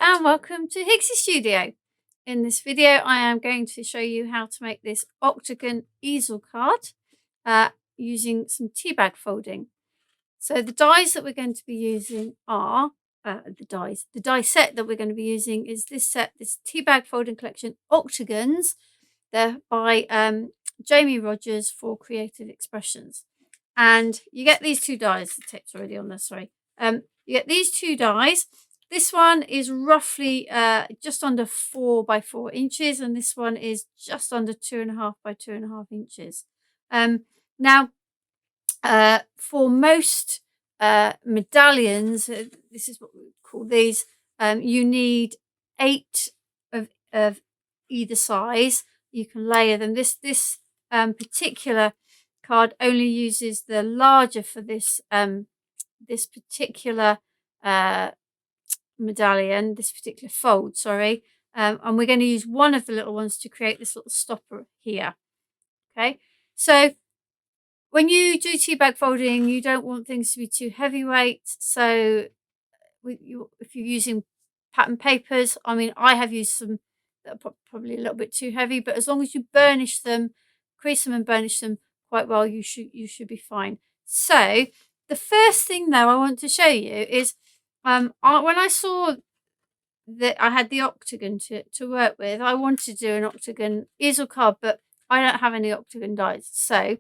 and welcome to Hixxy Studio. In this video I am going to show you how to make this Octagon easel card using some tea bag folding. So the dies that we're going to be using are the die set that we're going to be using is this set, this tea bag folding collection Octagons. They're by Jamie Rogers for Creative Expressions. And you get these two dies. The tape's already on there, sorry. You get these two dies. This one is roughly just under 4 by 4 inches, and this one is just under 2.5 by 2.5 inches. Now, for most medallions, this is what we call these, you need 8 of either size. You can layer them. This particular card only uses the larger for this this particular medallion, this particular fold, sorry, and we're going to use one of the little ones to create this little stopper here. Okay, so when you do tea bag folding, you don't want things to be too heavyweight. So if you're using pattern papers, I mean, I have used some that are probably a little bit too heavy, but as long as you burnish them, crease them and burnish them quite well, you should be fine. So the first thing though I want to show you is when I saw that I had the Octagon to work with, I wanted to do an Octagon easel card, but I don't have any Octagon dies. So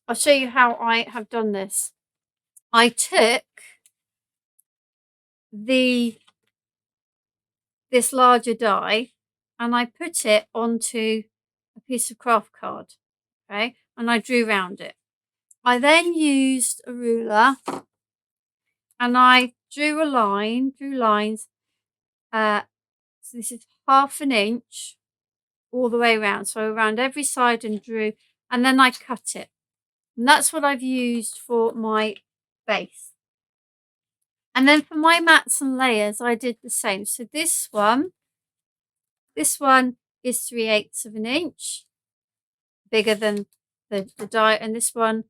I'll show you how I have done this. I took this larger die and I put it onto a piece of craft card, okay, and I drew around it. I then used a ruler and I drew lines. So this is 1/2 inch all the way around. So around every side and drew, and then I cut it. And that's what I've used for my base. And then for my mats and layers, I did the same. So this one is 3/8 of an inch bigger than the die, and this one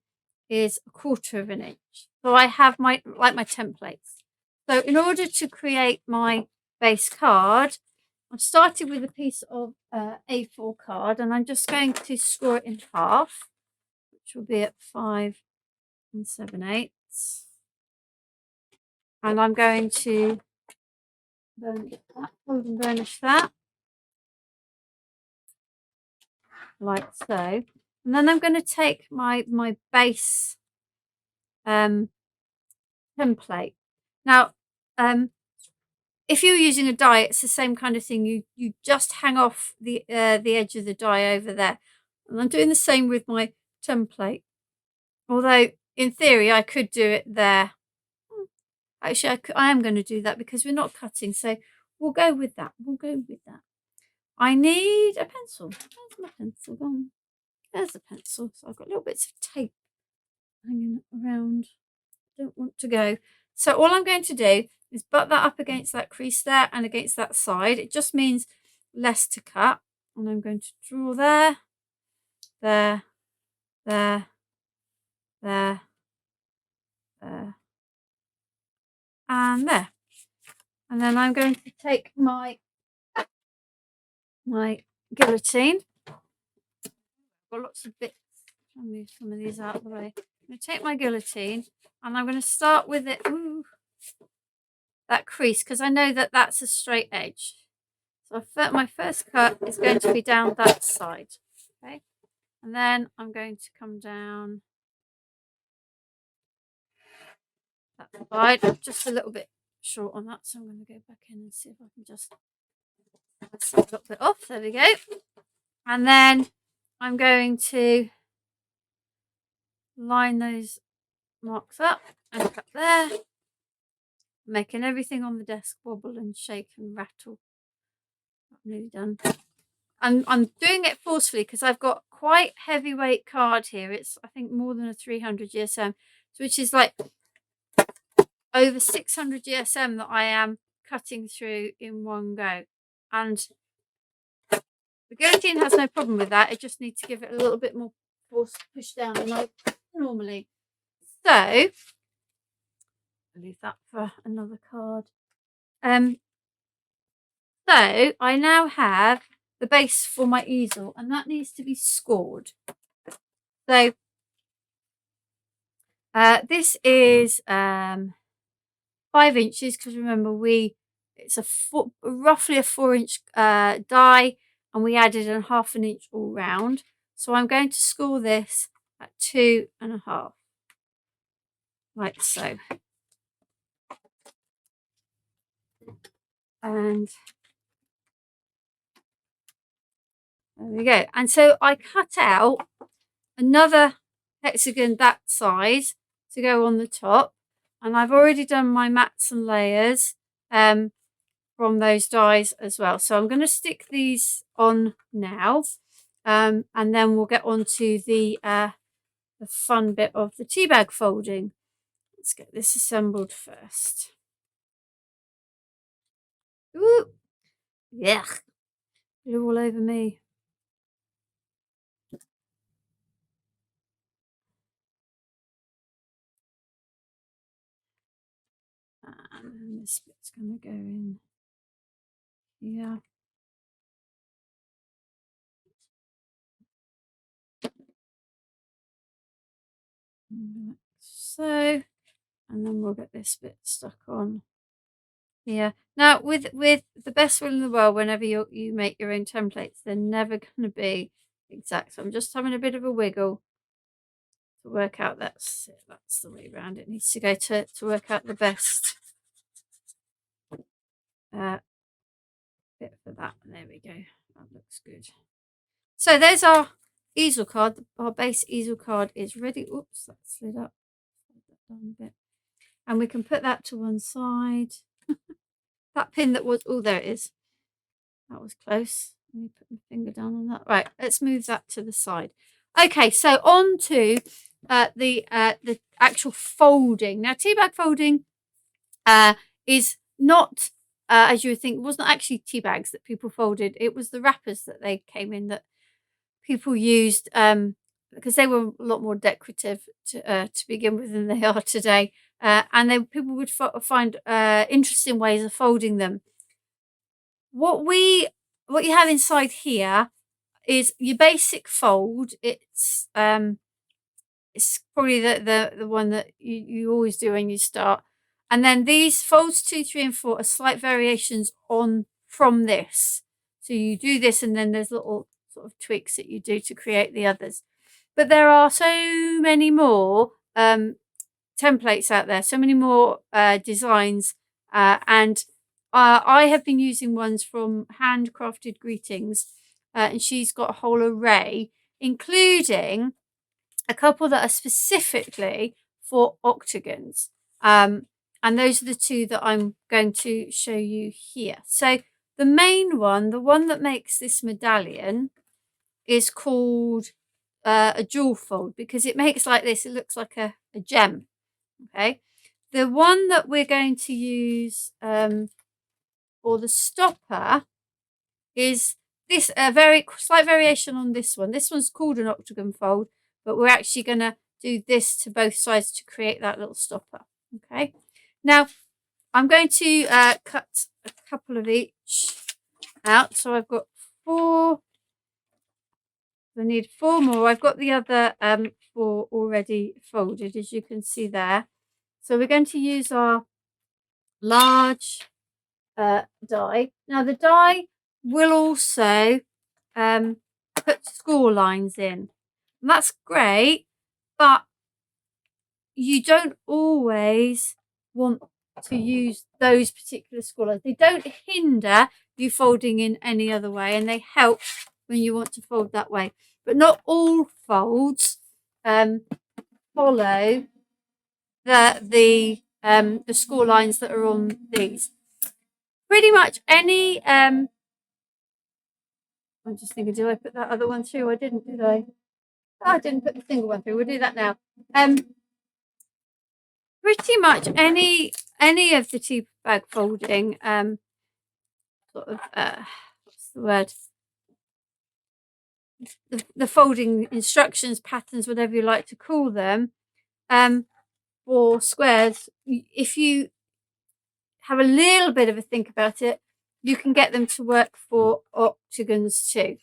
is 1/4 of an inch. So I have my templates. So in order to create my base card, I've started with a piece of A4 card, and I'm just going to score it in half, which will be at 5 7/8. And I'm going to burnish that like so. And then I'm going to take my base template. Now, if you're using a die, it's the same kind of thing. You just hang off the edge of the die over there. And I'm doing the same with my template. Although, in theory, I could do it there. Actually, I am going to do that because we're not cutting. So we'll go with that. I need a pencil. Where's my pencil gone? There's the pencil. So I've got little bits of tape hanging around. Don't want to go. So all I'm going to do is butt that up against that crease there and against that side. It just means less to cut. And I'm going to draw there, there, there, there, there, and there. And then I'm going to take my guillotine. I've got lots of bits. I'll move some of these out of the way. I'm going to take my guillotine and I'm going to start with it. Ooh, that crease, because I know that that's a straight edge. So my first cut is going to be down that side, okay? And then I'm going to come down that side. I'm just a little bit short on that, so I'm going to go back in and see if I can just a little bit off. There we go. And then I'm going to line those marks up and cut there, making everything on the desk wobble and shake and rattle. I'm nearly done. I'm doing it forcefully because I've got quite heavyweight card here. It's, I think, more than a 300 GSM, which is like over 600 GSM that I am cutting through in one go. And the guillotine has no problem with that. I just need to give it a little bit more force, push down than I normally. So I'll leave that for another card. So I now have the base for my easel, and that needs to be scored. So this is 5 inches, because remember it's roughly a 4-inch die, and we added a 1/2 inch all round. So I'm going to score this at 2.5, like so. And there we go. And so I cut out another hexagon that size to go on the top, and I've already done my mats and layers from those dies as well. So I'm going to stick these on now, and then we'll get on to the fun bit of the tea bag folding. Let's get this assembled first. Ooh, yeah, you're all over me. And then this bit's going to go in here. Like so, and then we'll get this bit stuck on here. Now, with the best will in the world, whenever you make your own templates, they're never going to be exact. So I'm just having a bit of a wiggle to work out that's the way around it needs to go to work out the best bit for that. There we go. That looks good. So there's our easel card. Our base easel card is ready. Oops, that slid up. Slide that down a bit. And we can put that to one side. That pin that was, oh, there it is. That was close. Let me put my finger down on that. Right, let's move that to the side. Okay, so on to the actual folding. Now, tea bag folding is not, as you would think, it wasn't actually tea bags that people folded. It was the wrappers that they came in that people used because they were a lot more decorative to begin with than they are today. And then people would find interesting ways of folding them. What you have inside here is your basic fold. It's probably the one that you always do when you start. And then these folds 2, 3, and 4 are slight variations on from this. So you do this, and then there's little sort of tweaks that you do to create the others. But there are so many more templates out there, so many more designs, and I have been using ones from Handcrafted Greetings, and she's got a whole array, including a couple that are specifically for octagons. And those are the two that I'm going to show you here. So the main one, the one that makes this medallion, is called a jewel fold, because it makes like this. It looks like a gem. Okay. The one that we're going to use for the stopper is this very slight variation on this one. This one's called an octagon fold, but we're actually going to do this to both sides to create that little stopper. Okay. Now, I'm going to cut a couple of each out. So I've got 4. I need 4 more. I've got the other 4 already folded, as you can see there. So we're going to use our large die. Now, the die will also put score lines in. And that's great, but you don't always want to use those particular score lines. They don't hinder you folding in any other way, and they help when you want to fold that way. But not all folds follow the score lines that are on these. Pretty much any I'm just thinking, did I put that other one through? I didn't, did I? Oh, I didn't put the single one through. We'll do that now. Pretty much any of the tea bag folding sort of what's the word? The folding instructions, patterns, whatever you like to call them, for squares, if you have a little bit of a think about it, you can get them to work for octagons too.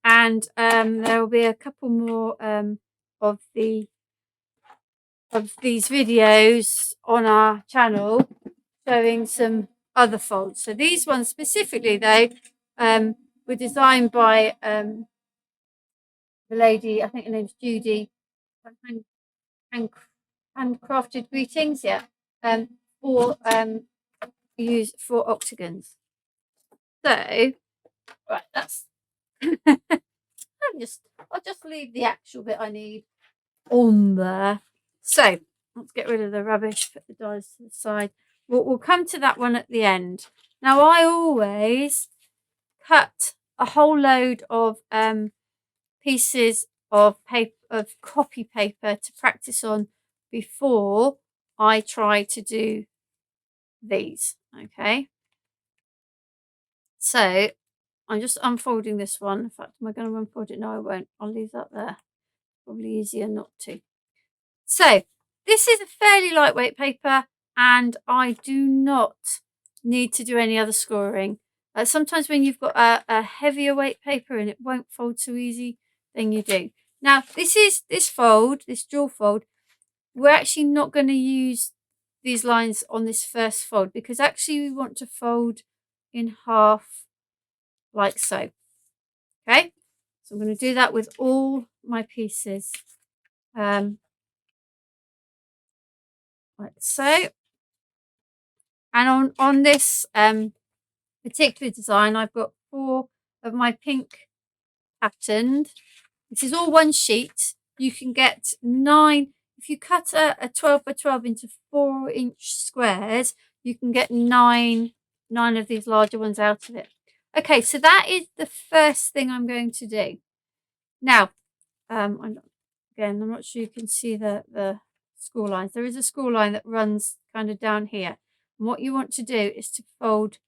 And there will be a couple more of these videos on our channel showing some other folds. So these ones specifically, though, were designed by the lady, I think her name's Judy, handcrafted greetings, yeah, for use for octagons. So, right, that's I'll just leave the actual bit I need on there. So let's get rid of the rubbish, put the dies to the side. We'll come to that one at the end. Now I always cut a whole load of pieces of paper, of copy paper, to practice on before I try to do these. Okay, so I'm just unfolding this one. In fact, am I going to unfold it? No, I won't. I'll leave that there. Probably easier not to. So this is a fairly lightweight paper, and I do not need to do any other scoring. Sometimes when you've got a heavier weight paper and it won't fold so easy, then you do. Now this fold, this dual fold, we're actually not going to use these lines on this first fold, because actually we want to fold in half like so. Okay, so I'm going to do that with all my pieces. Like so. And on this particular design, I've got 4 of my pink patterned. This is all one sheet. You can get 9. If you cut a 12 by 12 into 4-inch squares, you can get 9 of these larger ones out of it. Okay, so that is the first thing I'm going to do. Now, I'm not sure you can see the score lines. There is a score line that runs kind of down here. And what you want to do is to fold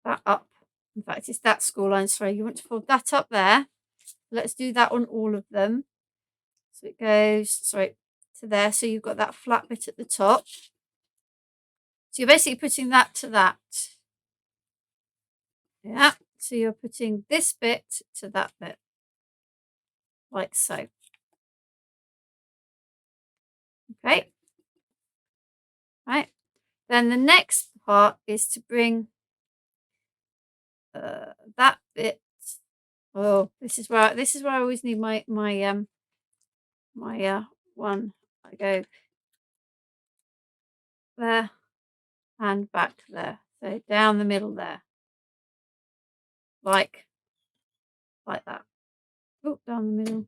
that up. In fact, it's that score line, sorry. You want to fold that up there. Let's do that on all of them. So it goes, sorry, to there. So you've got that flat bit at the top. So you're basically putting that to that. Yeah. So you're putting this bit to that bit. Like so. Okay. Right. Then the next part is to bring that bit. Oh, this is where I always need my one. I go there and back there. So down the middle there, like that. Oh, down the middle.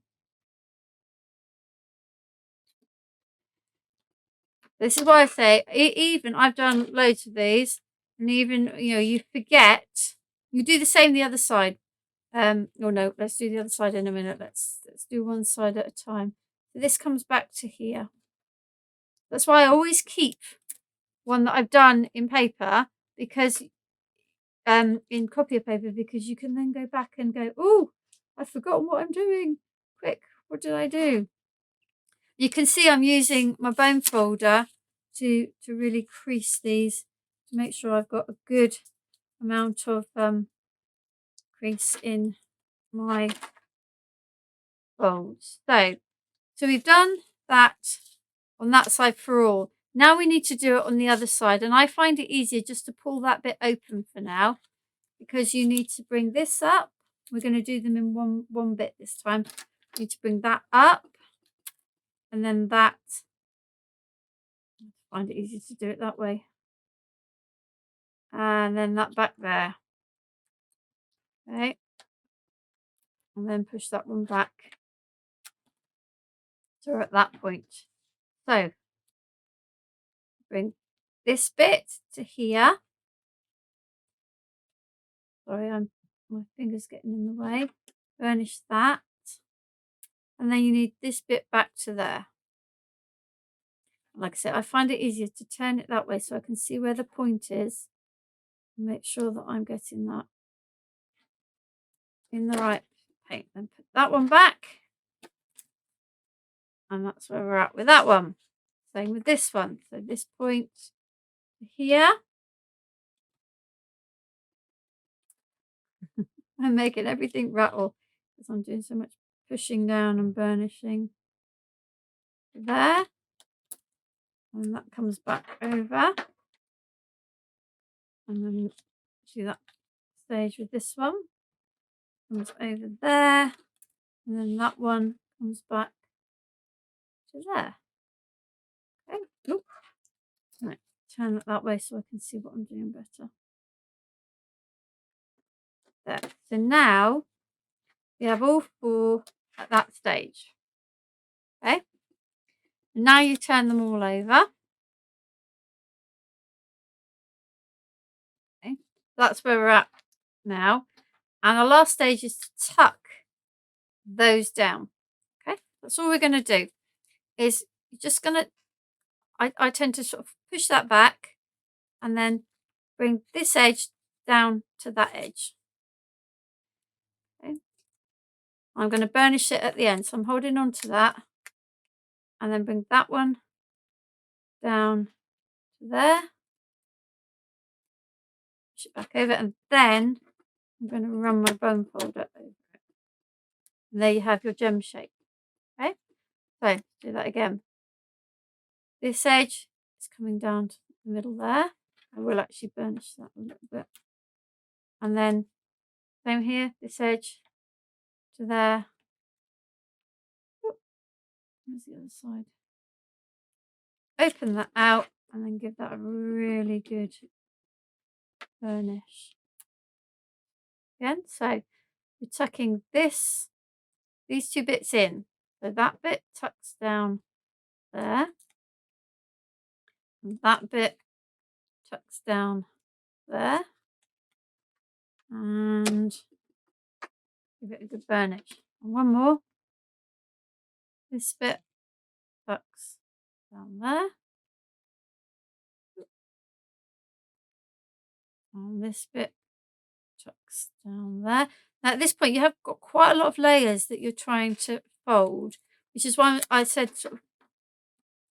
This is why I say, even I've done loads of these, and even you forget. You do the same the other side. Oh no, let's do the other side in a minute. Let's do one side at a time. So this comes back to here. That's why I always keep one that I've done in paper, because in copier paper, because you can then go back and go, oh, I've forgotten what I'm doing. Quick, what did I do? You can see I'm using my bone folder to really crease these, to make sure I've got a good amount of crease in my folds. So we've done that on that side for all. Now we need to do it on the other side, and I find it easier just to pull that bit open for now, because you need to bring this up. We're going to do them in one bit this time. You need to bring that up, and then that. I find it easier to do it that way. And then that back there. Okay. And then push that one back. So we're at that point. So bring this bit to here. Sorry, my finger's getting in the way. Burnish that. And then you need this bit back to there. Like I said, I find it easier to turn it that way so I can see where the point is. And make sure that I'm getting that in the right paint. Then put that one back. And that's where we're at with that one. Same with this one. So this point here. I'm making everything rattle because I'm doing so much pushing down and burnishing there. And that comes back over. And then do that stage with this one. Comes over there. And then that one comes back to there. Okay. Oop. Right. Turn it that way so I can see what I'm doing better. There. So now we have all 4 at that stage. Okay. And now you turn them all over. Okay. That's where we're at now. And the last stage is to tuck those down. Okay. That's all we're going to do. Is you're just going to, I tend to sort of push that back and then bring this edge down to that edge. Okay. I'm going to burnish it at the end. So I'm holding on to that and then bring that one down to there. Push it back over and then I'm going to run my bone folder over it. And there you have your gem shape. Okay. So do that again. This edge is coming down to the middle there. I will actually burnish that a little bit. And then same here, this edge to there. Oop, where's the other side? Open that out and then give that a really good burnish. Again, so we're tucking these 2 bits in. So that bit tucks down there. And that bit tucks down there. And give it a good burnish. And one more. This bit tucks down there. And this bit tucks down there. Now at this point you have got quite a lot of layers that you're trying to fold, which is why I said sort of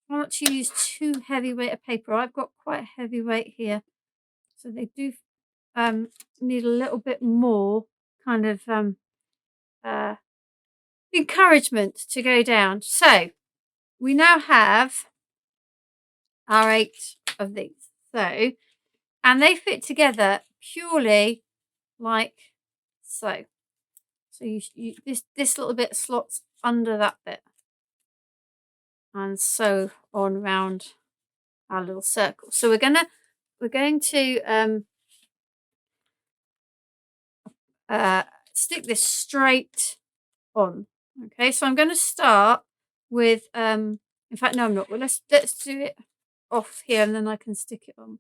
try not to use too heavyweight a paper. I've got quite a heavyweight here, so they do need a little bit more kind of encouragement to go down. So we now have our 8 of these. So, and they fit together purely like so. So this little bit slots under that bit, and so on round our little circle. So we're going to stick this straight on. Okay, so I'm going to start with in fact no I'm not. Well, let's do it off here and then I can stick it on.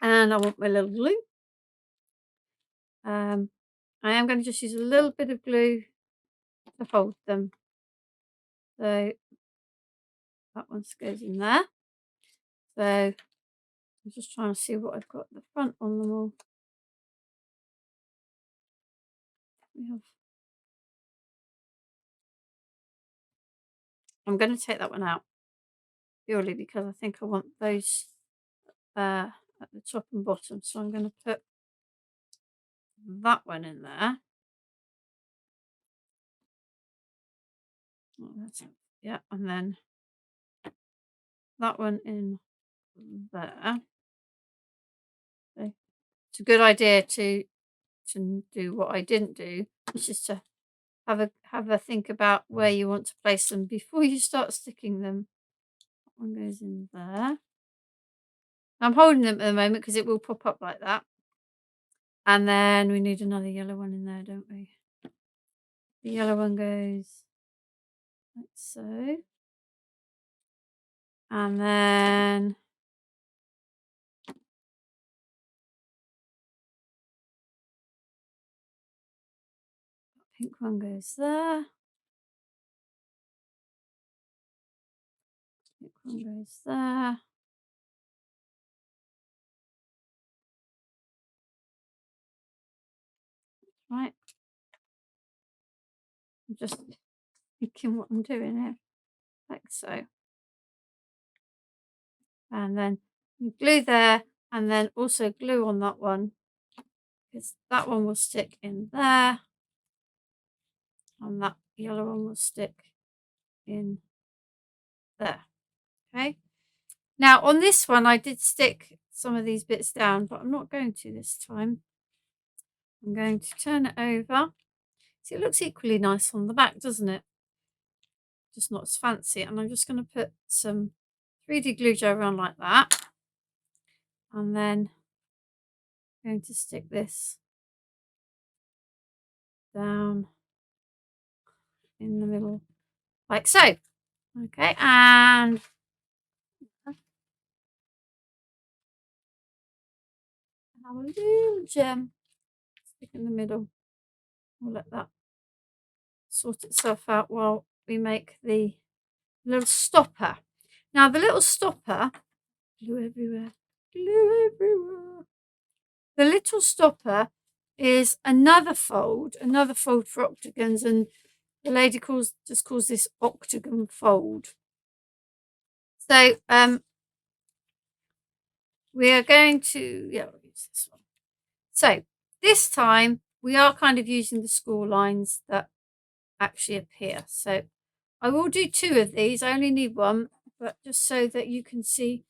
And I want my little glue. I am going to just use a little bit of glue to hold them. So that one goes in there. So I'm just trying to see what I've got at the front on them all. I'm going to take that one out purely because I think I want those at the top and bottom. So I'm going to put that one in there. Oh, that's it. Yeah, and then that one in there. Okay. It's a good idea to do what I didn't do, which is to have a think about where you want to place them before you start sticking them. That one goes in there. I'm holding them at the moment because it will pop up like that. And then we need another yellow one in there, don't we? The yellow one goes like so. And then pink one goes there. Pink one goes there. Right. I'm just thinking what I'm doing here. Like so. And then you glue there and then also glue on that one because that one will stick in there and that yellow one will stick in there. Okay, now on this one I did stick some of these bits down, but I'm not going to this time. I'm going to turn it over. See, it looks equally nice on the back, doesn't it? Just not as fancy. And I'm just going to put some 3D glue gel around like that. And then I'm going to stick this down in the middle like so. Okay, and have a little gem stick in the middle. We'll let that sort itself out while we make the little stopper. Now the little stopper, glue everywhere, glue everywhere. The little stopper is another fold for octagons, and the lady just calls this Octagon Fold. So we are going to, we'll use this one. So this time we are kind of using the score lines that actually appear. So I will do 2 of these. I only need 1, but just so that you can see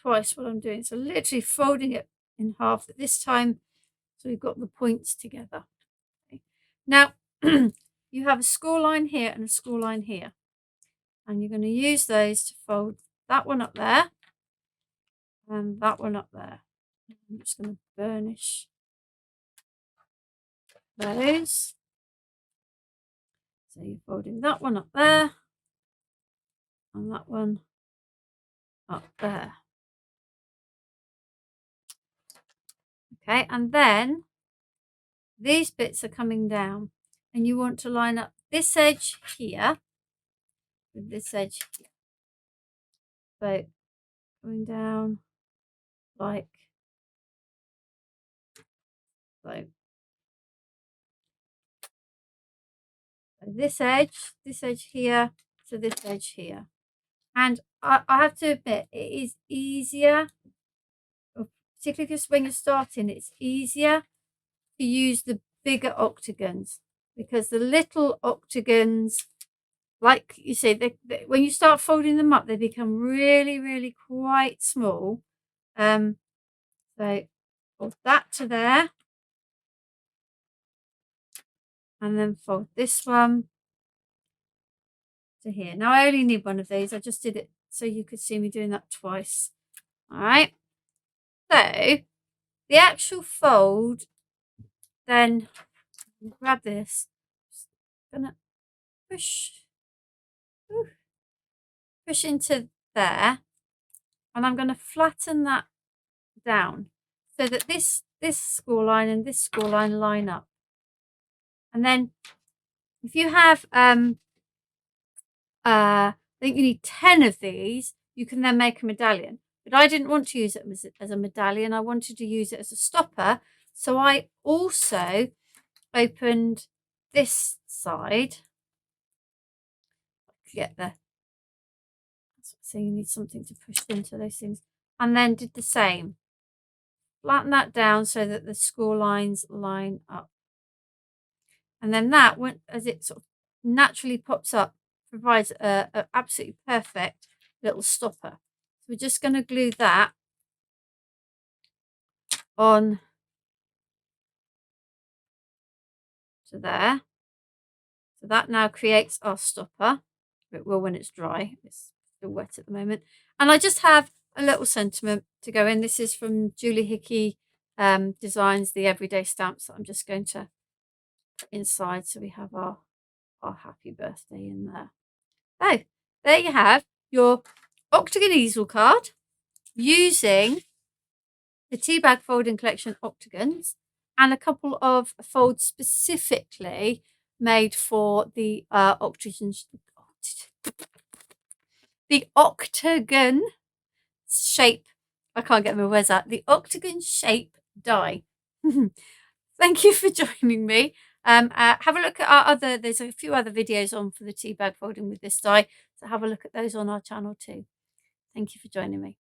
twice what I'm doing. So literally folding it in half this time, so we've got the points together. Okay. Now you have a score line here and a score line here, and you're going to use those to fold that one up there and that one up there. I'm just going to burnish those. So you're folding that one up there and that one up there. Okay, and then these bits are coming down, and you want to line up this edge here with this edge here. So going down like so. So this edge here to this edge here. And I have to admit, it is easier, particularly just when you're starting, it's easier to use the bigger octagons, because the little octagons, like you say, when you start folding them up, they become really, really quite small. So fold that to there, and then fold this one to here. Now I only need 1 of these. I just did it so you could see me doing that twice. All right. So the actual fold, then grab this. Just gonna push into there, and I'm going to flatten that down so that this score line and this score line line up. And then if you have I think you need 10 of these, you can then make a medallion. But I didn't want to use it as a medallion. I wanted to use it as a stopper. So I also opened this side. Get there. So you need something to push into those things. And then did the same. Flatten that down so that the score lines line up. And then that, as it sort of naturally pops up, provides an absolutely perfect little stopper. So we're just going to glue that on to there. So that now creates our stopper. It will when it's dry. It's still wet at the moment. And I just have a little sentiment to go in. This is from Julie Hickey Designs, the everyday stamps that I'm just going to put inside. So we have our happy birthday in there. Oh, there you have your Octagon easel card using the tea bag folding collection Octagons, and a couple of folds specifically made for the Octagons, the Octagon shape. I can't get my words out. The Octagon shape die. Thank you for joining me. Have a look at our there's a few other videos on for the tea bag folding with this die, so have a look at those on our channel too. Thank you for joining me.